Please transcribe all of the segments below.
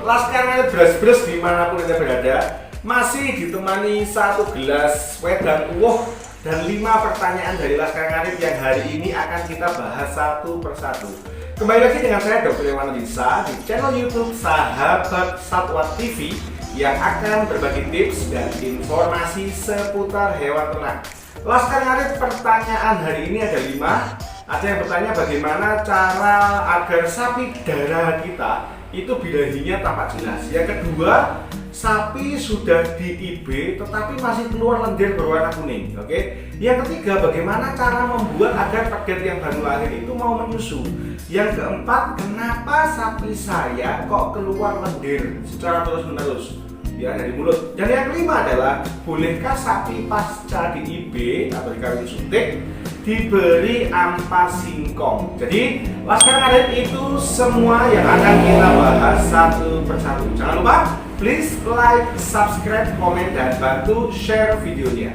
Laskar Bras-Bras dimanapun Anda berada, masih ditemani satu gelas wedang uwoh dan 5 pertanyaan dari Laskar Ngarip yang hari ini akan kita bahas satu persatu. Kembali lagi dengan saya Dr. Iwan Lisa di channel YouTube Sahabat Satwa TV yang akan berbagi tips dan informasi seputar hewan ternak. Laskar Ngarip pertanyaan hari ini ada 5. Ada yang bertanya bagaimana cara agar sapi darah kita itu birahinya tampak jelas. Yang kedua, sapi sudah di IB tetapi masih keluar lendir berwarna kuning. Oke. Yang ketiga, bagaimana cara membuat agar pedet yang baru lahir itu mau menyusu. Yang keempat, kenapa sapi saya kok keluar lendir secara terus-menerus ya dari mulut. Dan yang kelima adalah, bolehkah sapi pasca di IB atau dikawin suntik diberi ampas singkong? Jadi Laskar Ngarip itu semua yang akan kita bahas satu persatu. Jangan lupa please like, subscribe, komen, dan bantu share videonya.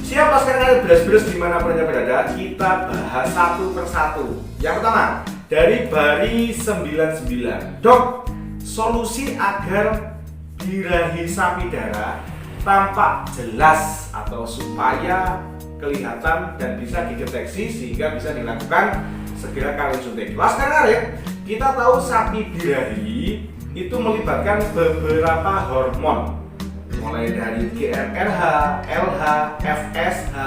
Siap Laskar Ngarip Bras-Bras dimanapun Anda berada, kita bahas satu persatu. Yang pertama dari Bari 99. Dok, solusi agar birahi sapi darah tampak jelas atau supaya kelihatan dan bisa dideteksi sehingga bisa dilakukan segera kawin suntik. Laskar Ngarip, kita tahu sapi birahi itu melibatkan beberapa hormon mulai dari GnRH, LH, FSH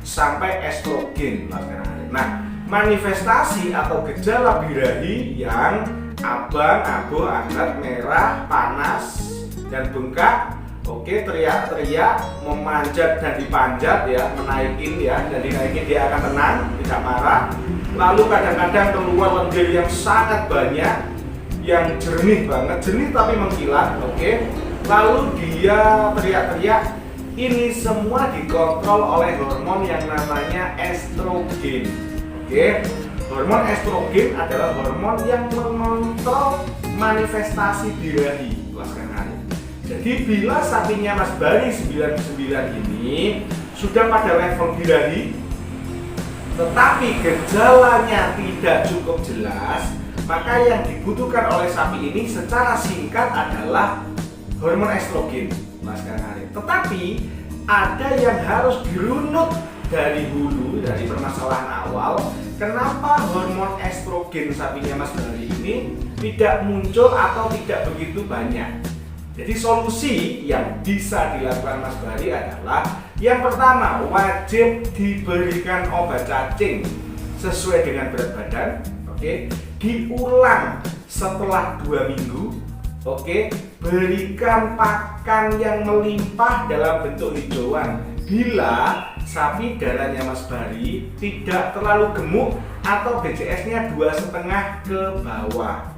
sampai estrogen. Laskar Ngarip. Nah, manifestasi atau gejala birahi yang abang, abu, angkat, merah, panas, dan bengkak. Oke, teriak-teriak, memanjat dan dipanjat ya, menaikin ya, dan dinaikin dia akan tenang, tidak marah. Lalu kadang-kadang keluar lendir yang sangat banyak, yang jernih banget, jernih tapi mengkilat. Oke. Lalu dia teriak-teriak. Ini semua dikontrol oleh hormon yang namanya estrogen. Oke. Hormon estrogen adalah hormon yang mengontrol manifestasi birahi. Laskar Ngarip. Jadi bila sapinya Mas Bari 99 ini sudah pada level birahi tetapi gejalanya tidak cukup jelas, maka yang dibutuhkan oleh sapi ini secara singkat adalah hormon estrogen. Laskar Ngarip. Tetapi ada yang harus dirunut dari hulu, dari permasalahan awal. Kenapa hormon estrogen sapinya Mas Bari ini tidak muncul atau tidak begitu banyak? Jadi solusi yang bisa dilakukan Mas Bari adalah yang pertama, wajib diberikan obat cacing sesuai dengan berat badan. Oke, diulang setelah 2 minggu. Oke, berikan pakan yang melimpah dalam bentuk hijauan. Bila sapi darahnya Mas Bari tidak terlalu gemuk atau BCS-nya 2,5 ke bawah.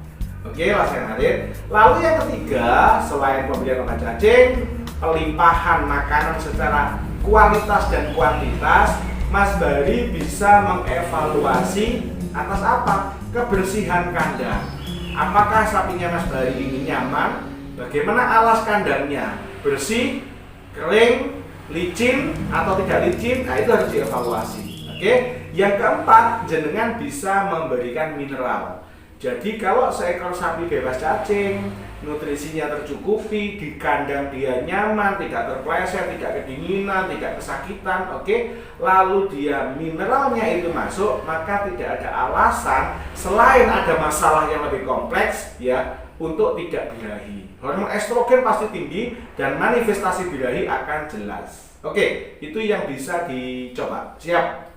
Oke, Laskar Ngarip. Lalu yang ketiga, selain pemberian obat cacing, pelimpahan makanan secara kualitas dan kuantitas, Mas Bari bisa mengevaluasi atas apa? Kebersihan kandang. Apakah sapinya Mas Bari ini nyaman? Bagaimana alas kandangnya? Bersih, kering, licin atau tidak licin? Nah, itu harus dievaluasi. Oke. Yang keempat, jenengan bisa memberikan mineral. Jadi kalau seekor sapi bebas cacing, nutrisinya tercukupi, di kandang dia nyaman, tidak terpleset, tidak kedinginan, tidak kesakitan, oke, lalu dia mineralnya itu masuk, maka tidak ada alasan selain ada masalah yang lebih kompleks ya untuk tidak birahi. Hormon estrogen pasti tinggi dan manifestasi birahi akan jelas. Oke, itu yang bisa dicoba. Siap.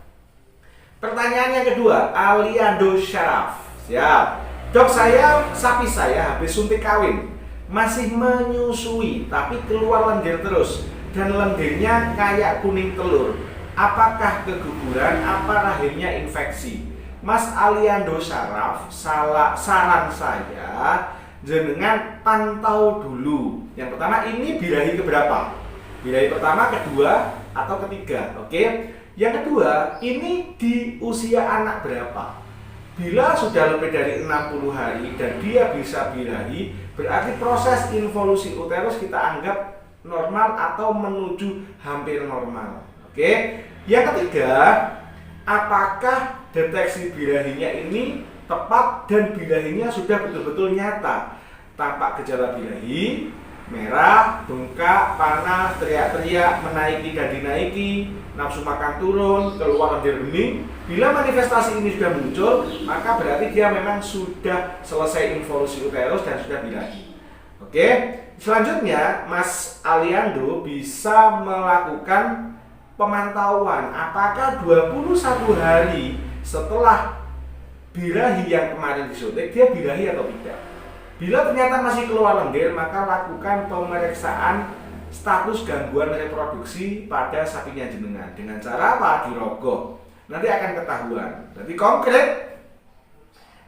Pertanyaan yang kedua, Aliando Syaraf. Siap. Dok, sapi saya habis suntik kawin, masih menyusui tapi keluar lendir terus dan lendirnya kayak kuning telur. Apakah keguguran? Apa rahimnya infeksi? Mas Aliando Syaraf, saran saya jenengan pantau dulu. Yang pertama, ini birahi keberapa? Birahi pertama, kedua, atau ketiga? Oke. Yang kedua, ini di usia anak berapa? Bila sudah lebih dari 60 hari dan dia bisa birahi, berarti proses involusi uterus kita anggap normal atau menuju hampir normal. Oke. Yang ketiga, apakah deteksi birahinya ini tepat dan birahinya sudah betul-betul nyata? tampak gejala birahi, merah, bengkak, panas, teriak-teriak, menaiki dan dinaiki, nafsu makan turun, keluar lendir bening. Bila manifestasi ini sudah muncul, maka berarti dia memang sudah selesai involusi uterus dan sudah birahi. Oke, selanjutnya Mas Aliando bisa melakukan pemantauan apakah 21 hari setelah birahi yang kemarin disuntik dia birahi atau tidak. Bila ternyata masih keluar lendir, maka lakukan pemeriksaan status gangguan reproduksi pada sapinya jenengan dengan cara apa? Dirogoh. Nanti akan ketahuan. Jadi konkret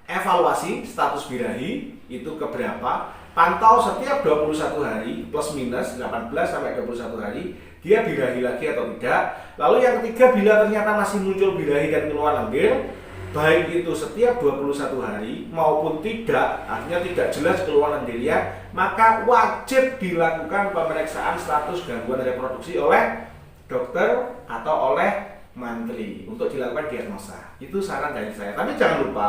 evaluasi status birahi itu keberapa, pantau setiap 21 hari plus minus 18 sampai 21 hari dia birahi lagi atau tidak. Lalu yang ketiga, bila ternyata masih muncul birahi dan keluar lendir, baik itu setiap 21 hari maupun tidak, artinya tidak jelas keluar lendirnya, maka wajib dilakukan pemeriksaan status gangguan reproduksi oleh dokter atau oleh mantri untuk dilakukan diagnosa. Itu saran dari saya. Tapi jangan lupa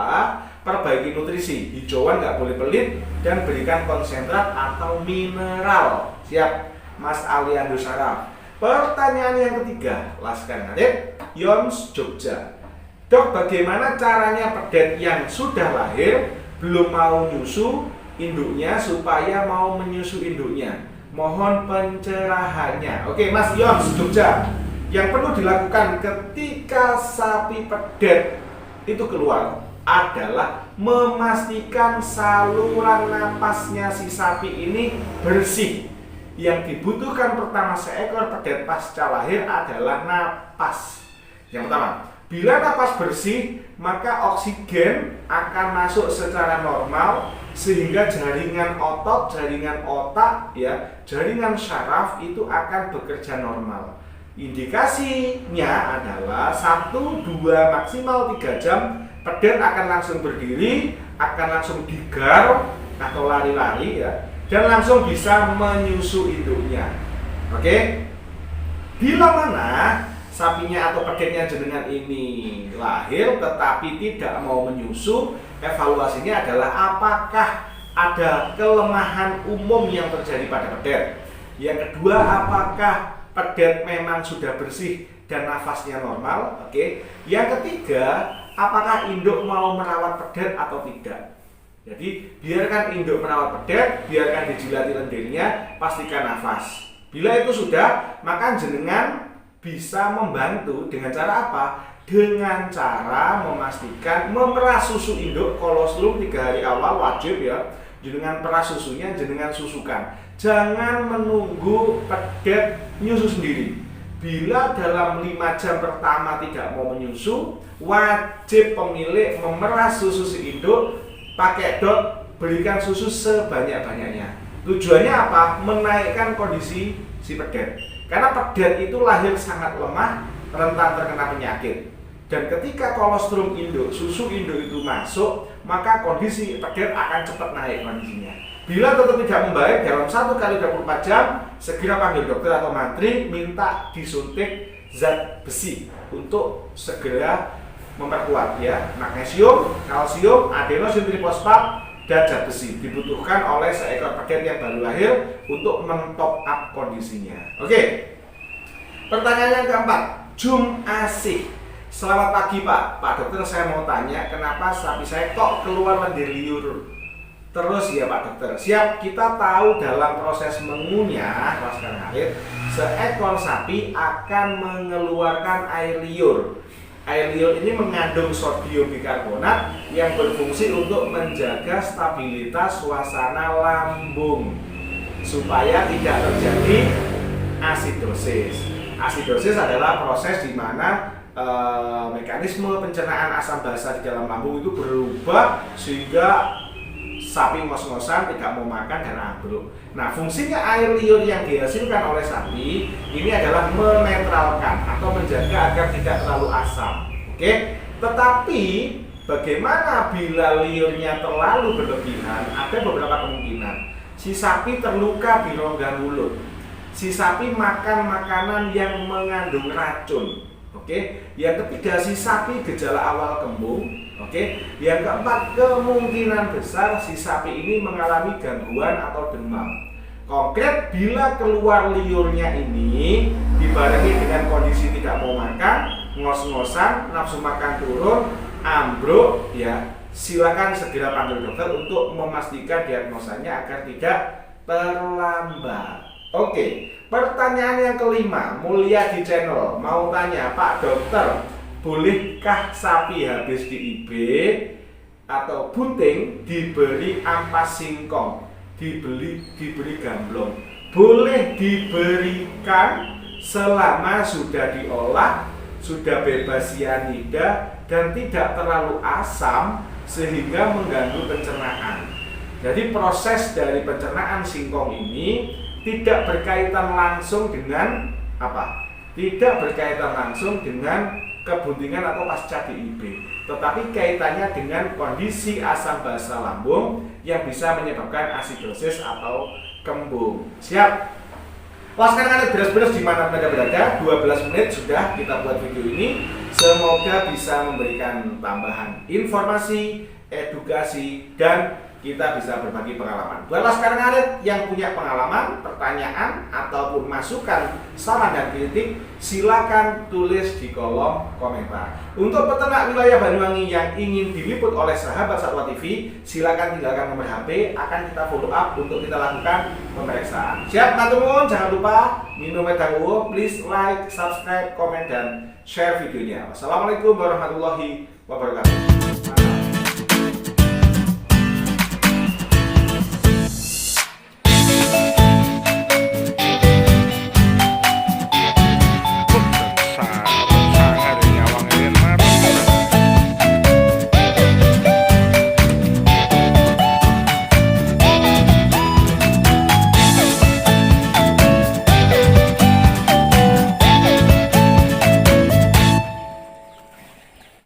perbaiki nutrisi, hijauan nggak boleh pelit, dan berikan konsentrat atau mineral. Siap, Mas Aliando Saraf. Pertanyaan yang ketiga, Laskar Ngarip, Yons, Jogja. Dok, bagaimana caranya pedet yang sudah lahir belum mau nyusu induknya supaya mau menyusu induknya? Mohon pencerahannya. Oke, Mas Yons, Jogja. Yang perlu dilakukan ketika sapi pedet itu keluar adalah memastikan saluran napasnya si sapi ini bersih. Yang dibutuhkan pertama seekor pedet pasca lahir adalah napas. Yang pertama, bila napas bersih, maka oksigen akan masuk secara normal sehingga jaringan otot, jaringan otak, jaringan syaraf itu akan bekerja normal. Indikasinya adalah 1, 2, maksimal 3 jam pedet akan langsung berdiri, akan langsung digar atau lari-lari dan langsung bisa menyusu induknya. Oke? Bila mana sapinya atau pedetnya jenengan ini lahir tetapi tidak mau menyusu, evaluasinya adalah apakah ada kelemahan umum yang terjadi pada pedet. Yang kedua, apakah pedet memang sudah bersih dan nafasnya normal. Oke. Yang ketiga, apakah induk mau merawat pedet atau tidak. Jadi biarkan induk merawat pedet, biarkan dijilati lendirnya, pastikan nafas. Bila itu sudah, maka jenengan bisa membantu dengan cara apa? Dengan cara memastikan memerah susu induk kolostrum 3 hari awal wajib jenengan perah susunya, jenengan susukan. Jangan menunggu pedet nyusu sendiri. Bila dalam 5 jam pertama tidak mau menyusu, wajib pemilik memerah susu si induk, pakai dot, berikan susu sebanyak-banyaknya. Tujuannya apa? Menaikkan kondisi si pedet. Karena pedet itu lahir sangat lemah, rentan terkena penyakit. Dan ketika kolostrum induk, susu induk itu masuk, maka kondisi pedet akan cepat naik kondisinya. Bila tetap tidak membaik dalam 1 kali 24 jam, segera panggil dokter atau mantri, minta disuntik zat besi untuk segera memperkuat magnesium, kalsium, adenosin trifosfat, dan zat besi dibutuhkan oleh seekor pedet yang baru lahir untuk men-top up kondisinya. Oke. Pertanyaan yang keempat, Jum Asih. Selamat pagi Pak. Pak dokter, saya mau tanya kenapa sapi saya kok keluar lendir liur terus ya Pak dokter. Siap, kita tahu dalam proses mengunyah Laskar Ngarip, seekor sapi akan mengeluarkan air liur. Air liur ini mengandung sodium bikarbonat yang berfungsi untuk menjaga stabilitas suasana lambung supaya tidak terjadi asidosis. Asidosis adalah proses di mana mekanisme pencernaan asam basa di dalam lambung itu berubah sehingga sapi ngos-ngosan, tidak mau makan dan ambruk. Nah, fungsinya air liur yang dihasilkan oleh sapi ini adalah menetralkan atau menjaga agar tidak terlalu asam. Oke, tetapi bagaimana bila liurnya terlalu berlebihan? Ada beberapa kemungkinan. Si sapi terluka di rongga mulut. Si sapi makan makanan yang mengandung racun. Oke, yang ketiga si sapi gejala awal kembung. Oke, yang keempat kemungkinan besar si sapi ini mengalami gangguan atau demam. Konkret, bila keluar liurnya ini dibarengi dengan kondisi tidak mau makan, ngos-ngosan, nafsu makan turun, ambruk, ya silakan segera panggil dokter untuk memastikan diagnosanya agar tidak terlambat. Oke, pertanyaan yang kelima, Mulia di channel mau tanya, Pak Dokter, bolehkah sapi habis di IB atau bunting diberi ampas singkong, diberi gamblong? Boleh diberikan selama sudah diolah, sudah bebas sianida dan tidak terlalu asam sehingga mengganggu pencernaan. Jadi proses dari pencernaan singkong ini tidak berkaitan langsung dengan apa? Tidak berkaitan langsung dengan kebuntingan atau pasca DIB, tetapi kaitannya dengan kondisi asam basa lambung yang bisa menyebabkan asidosis atau kembung. Siap? Wah, sekarang ada beres-beres di mana Anda berada. 12 menit sudah kita buat video ini. Semoga bisa memberikan tambahan informasi, edukasi, dan kita bisa berbagi pengalaman. Buat Laskar Ngarit yang punya pengalaman, pertanyaan, ataupun masukan, saran dan kritik, silakan tulis di kolom komentar. Untuk peternak wilayah Banyuwangi yang ingin diliput oleh sahabat Satwa TV, silakan tinggalkan nomor HP, akan kita follow up untuk kita lakukan pemeriksaan. Siap, teman-teman? Jangan lupa minum wedang uwo, please like, subscribe, komen, dan share videonya. Wassalamualaikum warahmatullahi wabarakatuh.